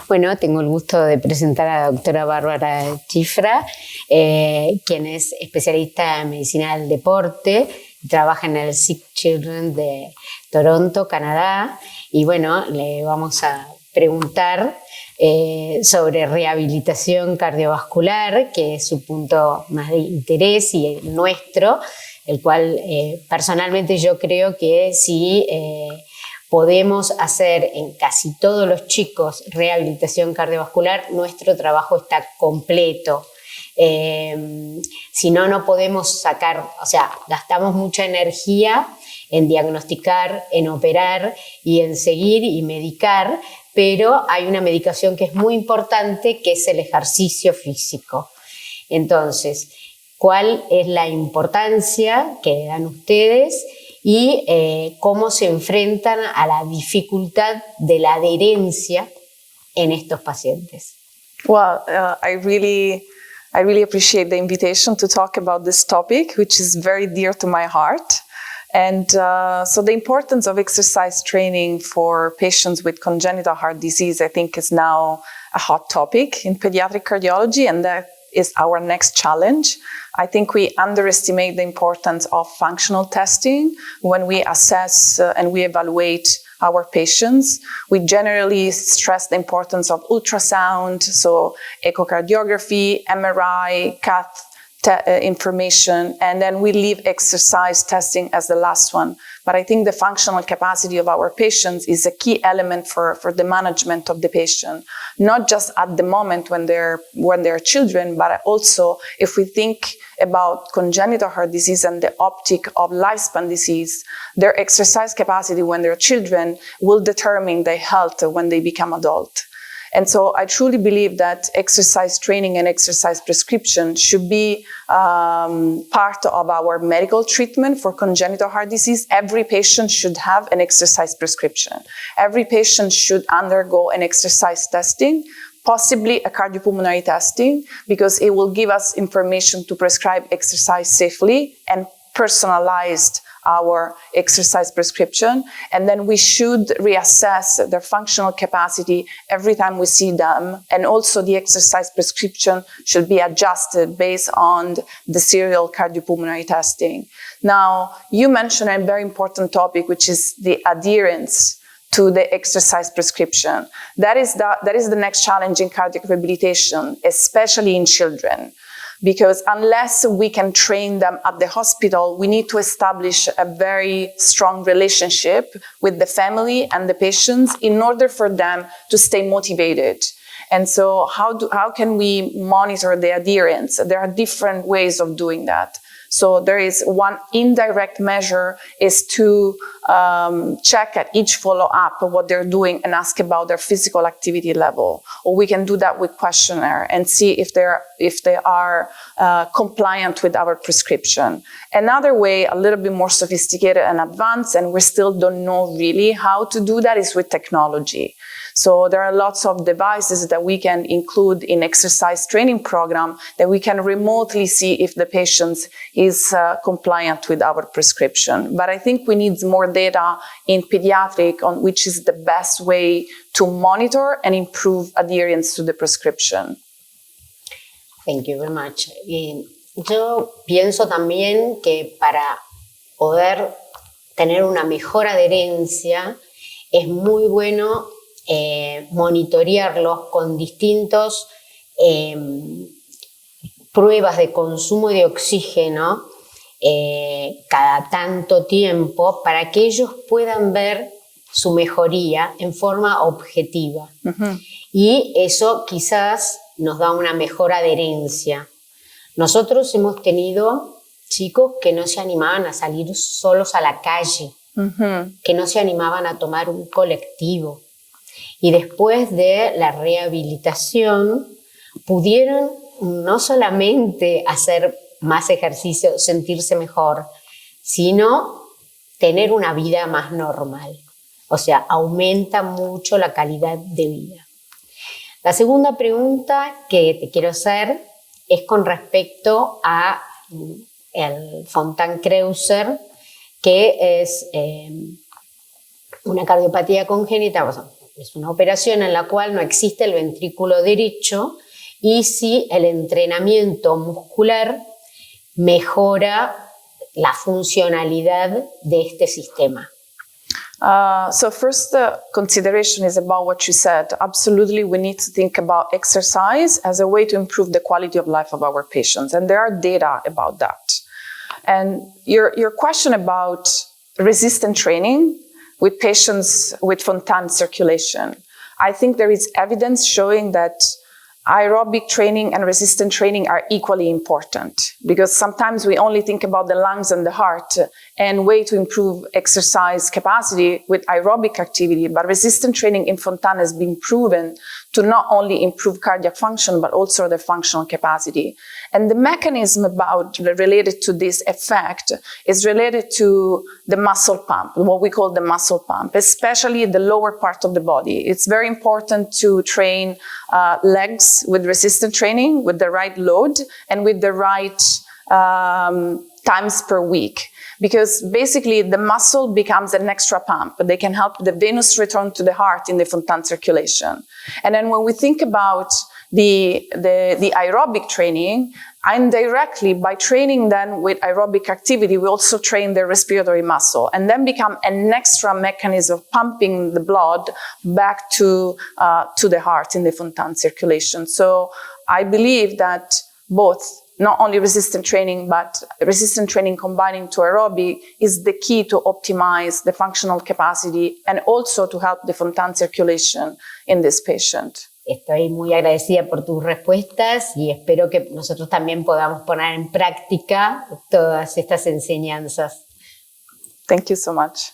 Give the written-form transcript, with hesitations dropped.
Bueno, tengo el gusto de presentar a la doctora Bárbara Cifra, quien es especialista en medicina del deporte, trabaja en el Sick Children de Toronto, Canadá, y bueno, le vamos a preguntar sobre rehabilitación cardiovascular, que es su punto más de interés y el nuestro, el cual personalmente yo creo que sí podemos hacer en casi todos los chicos rehabilitación cardiovascular, nuestro trabajo está completo. Si no, no podemos sacar, o sea, gastamos mucha energía en diagnosticar, en operar y en seguir y medicar, pero hay una medicación que es muy importante, que es el ejercicio físico. Entonces, ¿cuál es la importancia que dan ustedes y cómo se enfrentan a la dificultad de la adherencia en estos pacientes? Well, I really appreciate the invitation to talk about this topic, which is very dear to my heart. And so the importance of exercise training for patients with congenital heart disease, I think, is now a hot topic in pediatric cardiology, and that is our next challenge. I think we underestimate the importance of functional testing when we assess and we evaluate our patients. We generally stress the importance of ultrasound, so echocardiography, MRI, cath information, and then we leave exercise testing as the last one. But I think the functional capacity of our patients is a key element for the management of the patient, not just at the moment when they're children, but also if we think about congenital heart disease and the optic of lifespan disease, their exercise capacity when they're children will determine their health when they become adult. And so I truly believe that exercise training and exercise prescription should be part of our medical treatment for congenital heart disease. Every patient should have an exercise prescription. Every patient should undergo an exercise testing, possibly a cardiopulmonary testing, because it will give us information to prescribe exercise safely and personalized our exercise prescription. And then we should reassess their functional capacity every time we see them. And also the exercise prescription should be adjusted based on the serial cardiopulmonary testing. Now, you mentioned a very important topic, which is the adherence to the exercise prescription. That is the next challenge in cardiac rehabilitation, especially in children. Because unless we can train them at the hospital, we need to establish a very strong relationship with the family and the patients in order for them to stay motivated. And so how can we monitor the adherence? There are different ways of doing that. So there is one indirect measure is to check at each follow-up what they're doing and ask about their physical activity level. Or we can do that with questionnaire and see if they are compliant with our prescription. Another way, a little bit more sophisticated and advanced, and we still don't know really how to do that, is with technology. So there are lots of devices that we can include in exercise training program that we can remotely see if the patient is compliant with our prescription. But I think we need more data in pediatric on which is the best way to monitor and improve adherence to the prescription. Thank you very much. Yo pienso también que para poder tener una mejor adherencia es muy bueno monitorearlos con distintos pruebas de consumo de oxígeno cada tanto tiempo para que ellos puedan ver su mejoría en forma objetiva. Uh-huh. Y eso quizás nos da una mejor adherencia. Nosotros hemos tenido chicos que no se animaban a salir solos a la calle, uh-huh, que no se animaban a tomar un colectivo. Y después de la rehabilitación pudieron no solamente hacer más ejercicio, sentirse mejor, sino tener una vida más normal. O sea, aumenta mucho la calidad de vida. La segunda pregunta que te quiero hacer es con respecto a el Fontan-Kreuzer, que es una cardiopatía congénita, es una operación en la cual no existe el ventrículo derecho y sí el entrenamiento muscular mejora la funcionalidad de este sistema. So first, the consideration is about what you said. Absolutely, we need to think about exercise as a way to improve the quality of life of our patients, and there are data about that. And your question about resistant training with patients with Fontan circulation, I think there is evidence showing that aerobic training and resistant training are equally important, because sometimes we only think about the lungs and the heart and way to improve exercise capacity with aerobic activity, but resistant training in Fontan has been proven to not only improve cardiac function, but also the functional capacity. And the mechanism related to this effect is related to the muscle pump, what we call the muscle pump, especially the lower part of the body. It's very important to train legs with resistant training, with the right load, and with the right times per week. Because basically the muscle becomes an extra pump. They can help the venous return to the heart in the Fontan circulation. And then when we think about the aerobic training, indirectly, by training then with aerobic activity, we also train the respiratory muscle and then become an extra mechanism of pumping the blood back to the heart in the Fontan circulation. So I believe that both, not only resistant training, but resistant training combining to aerobic is the key to optimize the functional capacity and also to help the Fontan circulation in this patient. Estoy muy agradecida por tus respuestas y espero que nosotros también podamos poner en práctica todas estas enseñanzas. Thank you so much.